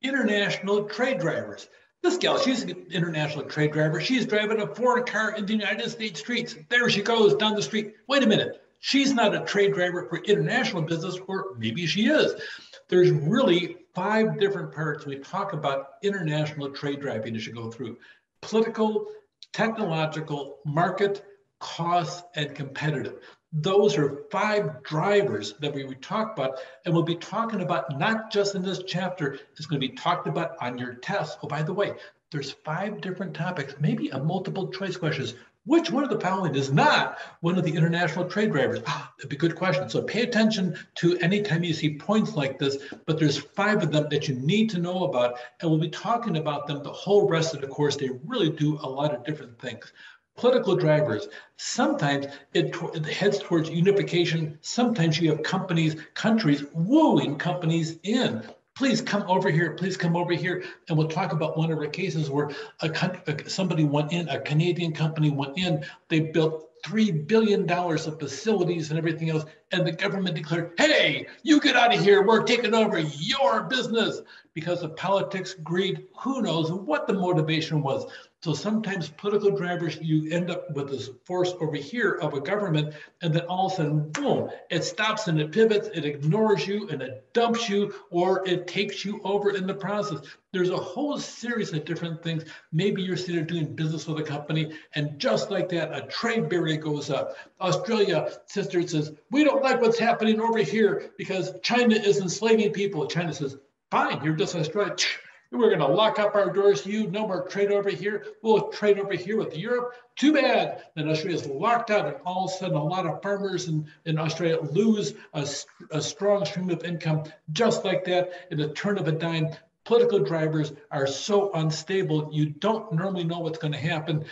international trade drivers. This gal, she's an international trade driver. She's driving a foreign car in the United States streets. There she goes down the street. Wait a minute. She's not a trade driver for international business, or maybe she is. There's really 5 different parts we talk about international trade driving as you go through: political, technological, market, cost, and competitive. Those are 5 drivers that we would talk about, and we'll be talking about not just in this chapter. It's going to be talked about on your test. Oh, by the way, there's 5 different topics, maybe a multiple choice questions. Which one of the following is not one of the international trade drivers? That'd be a good question. So pay attention to anytime you see points like this, but there's 5 of them that you need to know about, and we'll be talking about them the whole rest of the course. They really do a lot of different things. Political drivers, sometimes it heads towards unification. Sometimes you have countries wooing companies in. Please come over here, please come over here. And we'll talk about one of our cases where somebody went in, a Canadian company went in, they built $3 billion of facilities and everything else, and the government declared, hey, you get out of here, we're taking over your business. Because of politics, greed, who knows what the motivation was. So sometimes political drivers, you end up with this force over here of a government, and then all of a sudden, boom, it stops and it pivots, it ignores you and it dumps you, or it takes you over in the process. There's a whole series of different things. Maybe you're sitting there doing business with a company, and just like that, a trade barrier goes up. Australia sister says, we don't like what's happening over here because China is enslaving people. China says, fine, you're just Australia. We're going to lock up our doors to you. No more trade over here. We'll trade over here with Europe. Too bad. Then Australia's locked out, and all of a sudden, a lot of farmers in Australia lose a strong stream of income just like that in the turn of a dime. Political drivers are so unstable. You don't normally know what's going to happen.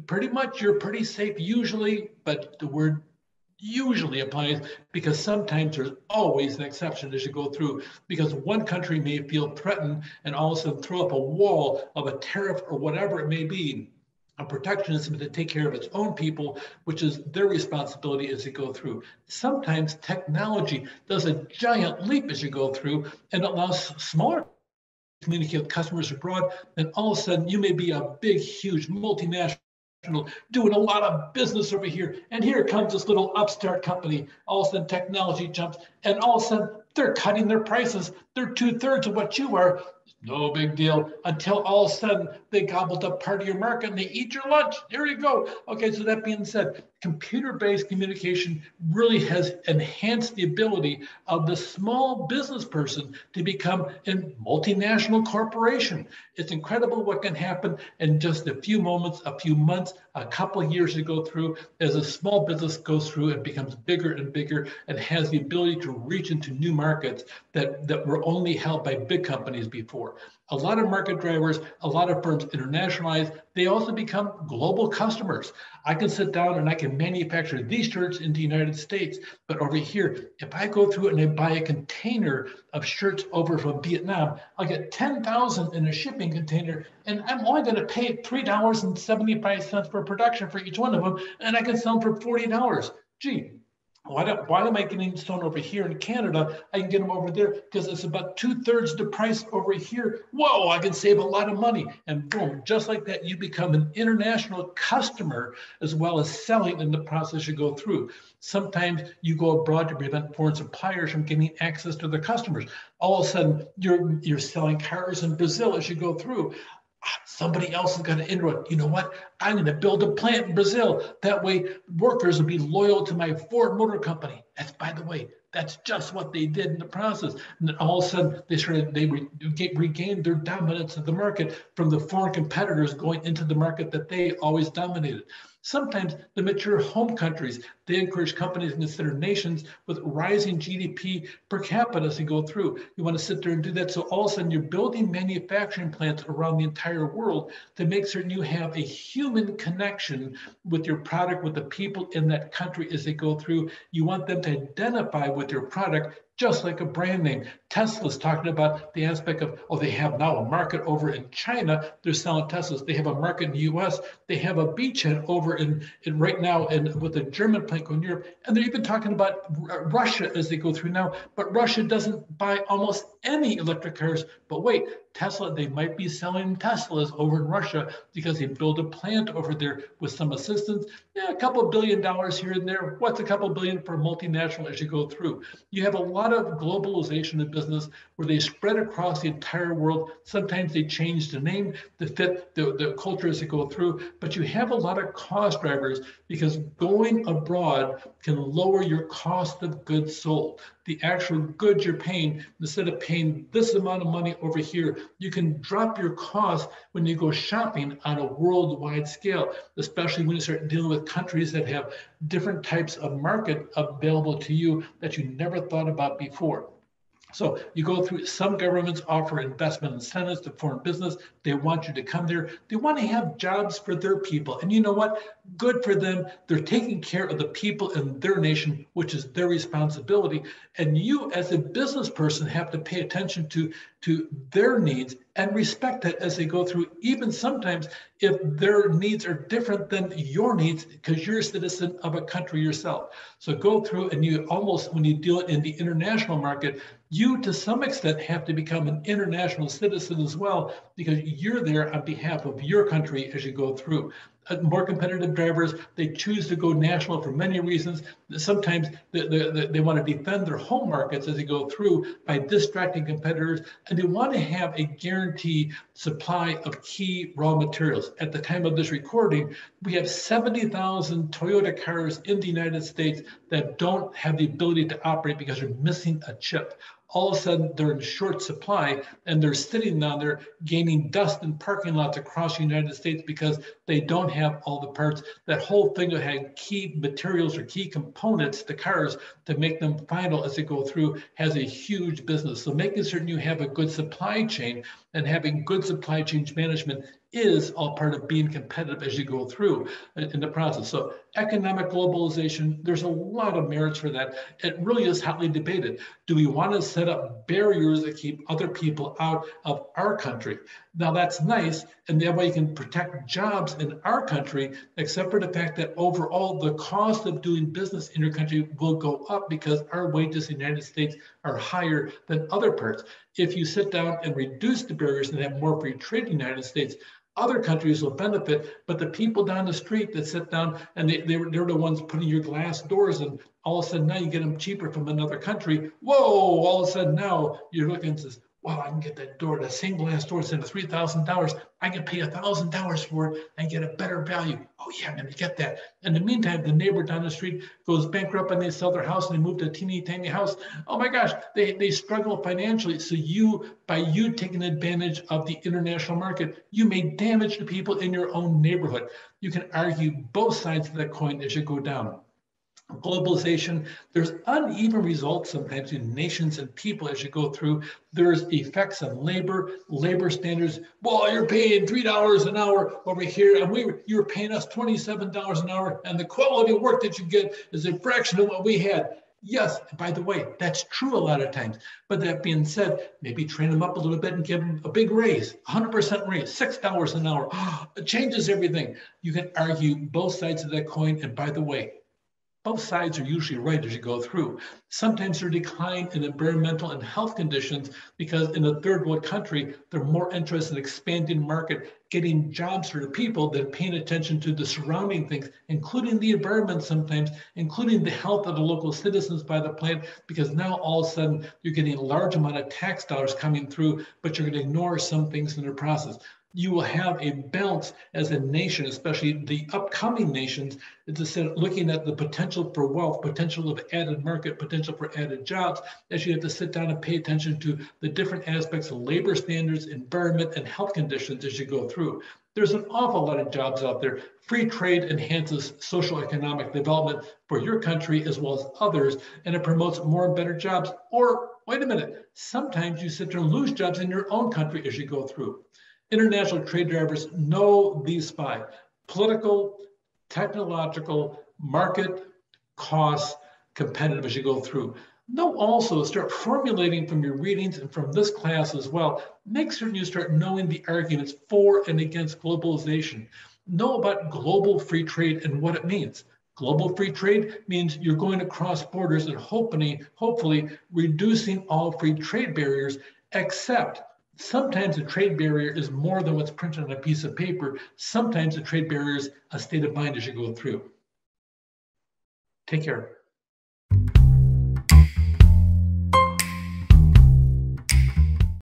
Pretty much, you're pretty safe usually, but the word usually applies because sometimes there's always an exception as you go through, because one country may feel threatened and all of a sudden throw up a wall of a tariff or whatever it may be. A protectionism to take care of its own people, which is their responsibility as you go through. Sometimes technology does a giant leap as you go through and allows smaller communicate with customers abroad, and all of a sudden you may be a big, huge multinational doing a lot of business over here, and here comes this little upstart company. All of a sudden technology jumps, and all of a sudden they're cutting their prices. They're 2/3 of what you are. No big deal until all of a sudden they gobbled up part of your market and they eat your lunch. Here you go. Okay, so that being said, computer-based communication really has enhanced the ability of the small business person to become a multinational corporation. It's incredible what can happen in just a few moments, a few months, a couple of years to go through as a small business goes through and becomes bigger and bigger and has the ability to reach into new markets that were only held by big companies before. A lot of market drivers, a lot of firms internationalize. They also become global customers. I can sit down and I can manufacture these shirts in the United States, but over here, if I go through and I buy a container of shirts over from Vietnam, I'll get 10,000 in a shipping container, and I'm only going to pay $3.75 for production for each one of them, and I can sell them for $40. Gee, why am I getting stone over here in Canada? I can get them over there because it's about 2/3 the price over here. Whoa, I can save a lot of money. And boom, just like that, you become an international customer as well as selling in the process you go through. Sometimes you go abroad to prevent foreign suppliers from getting access to their customers. All of a sudden, you're selling cars in Brazil as you go through. Somebody else is going to interrupt. You know what? I'm going to build a plant in Brazil. That way, workers will be loyal to my Ford Motor Company. That's, by the way, that's just what they did in the process. And then all of a sudden, they regained their dominance of the market from the foreign competitors going into the market that they always dominated. Sometimes the mature home countries, they encourage companies to consider nations with rising GDP per capita as you go through. You want to sit there and do that. So all of a sudden you're building manufacturing plants around the entire world to make certain you have a human connection with your product, with the people in that country as they go through. You want them to identify with your product just like a brand name. Tesla's talking about the aspect of, oh, they have now a market over in China. They're selling Teslas. They have a market in the US. They have a beachhead over in right now with a German plant going Europe. And they're even talking about Russia as they go through now. But Russia doesn't buy almost any electric cars. But wait, Tesla, they might be selling Teslas over in Russia because they build a plant over there with some assistance. Yeah, a couple $1 billion here and there. What's a couple billion for a multinational as you go through? You have a lot of globalization of business where they spread across the entire world. Sometimes they change the name to fit the culture as they go through, but you have a lot of cost drivers because going abroad can lower your cost of goods sold. The actual goods you're paying, instead of paying this amount of money over here, you can drop your cost when you go shopping on a worldwide scale, especially when you start dealing with countries that have different types of market available to you that you never thought about before. So you go through, some governments offer investment incentives to foreign business. They want you to come there. They want to have jobs for their people. And you know what? Good for them. They're taking care of the people in their nation, which is their responsibility. And you as a business person have to pay attention to their needs and respect it as they go through, even sometimes if their needs are different than your needs because you're a citizen of a country yourself. So go through, and you almost, when you deal in the international market, you to some extent have to become an international citizen as well because you're there on behalf of your country as you go through. More competitive drivers, they choose to go national for many reasons. Sometimes they want to defend their home markets as they go through by distracting competitors, and they want to have a guaranteed supply of key raw materials. At the time of this recording, we have 70,000 Toyota cars in the United States that don't have the ability to operate because they're missing a chip. All of a sudden, they're in short supply and they're sitting down there gaining dust in parking lots across the United States because they don't have all the parts. That whole thing that had key materials or key components to cars to make them final as they go through has a huge business. So making certain you have a good supply chain and having good supply chain management is all part of being competitive as you go through in the process. So economic globalization, there's a lot of merits for that. It really is hotly debated. Do we want to set up barriers that keep other people out of our country? Now that's nice, and that way you can protect jobs in our country, except for the fact that overall the cost of doing business in your country will go up because our wages in the United States are higher than other parts. If you sit down and reduce the barriers and have more free trade in the United States, other countries will benefit, but the people down the street that sit down and they're the ones putting your glass doors in, all of a sudden now you get them cheaper from another country. Whoa, all of a sudden now you're looking and says, wow, I can get that door, the same glass door instead of $3,000. I can pay $1,000 for it and get a better value. Oh yeah, I'm gonna get that. In the meantime, the neighbor down the street goes bankrupt and they sell their house and they move to a teeny tiny house. Oh my gosh, they struggle financially. So by you taking advantage of the international market, you may damage the people in your own neighborhood. You can argue both sides of that coin as you go down. Globalization, there's uneven results sometimes in nations and people as you go through. There's effects on labor standards. Well, you're paying $3 an hour over here, and you're paying us $27 an hour, and the quality of work that you get is a fraction of what we had. Yes, by the way, that's true a lot of times. But that being said, maybe train them up a little bit and give them a big raise, 100% raise, $6 an hour. It changes everything. You can argue both sides of that coin, and by the way, both sides are usually right as you go through. Sometimes there's a decline in environmental and health conditions because in a third world country, they're more interested in expanding the market, getting jobs for the people than paying attention to the surrounding things, including the environment sometimes, including the health of the local citizens by the plant, because now all of a sudden you're getting a large amount of tax dollars coming through, but you're going to ignore some things in the process. You will have a balance as a nation, especially the upcoming nations, instead of looking at the potential for wealth, potential of added market, potential for added jobs, as you have to sit down and pay attention to the different aspects of labor standards, environment, and health conditions as you go through. There's an awful lot of jobs out there. Free trade enhances social economic development for your country as well as others, and it promotes more and better jobs. Or, wait a minute, sometimes you sit there and lose jobs in your own country as you go through. International trade drivers know these five: political, technological, market, cost, competitive as you go through. Know also, start formulating from your readings and from this class as well. Make certain you start knowing the arguments for and against globalization. Know about global free trade and what it means. Global free trade means you're going across borders and hopefully reducing all free trade barriers, except Sometimes a trade barrier is more than what's printed on a piece of paper. Sometimes a trade barrier is a state of mind as you go through. Take care.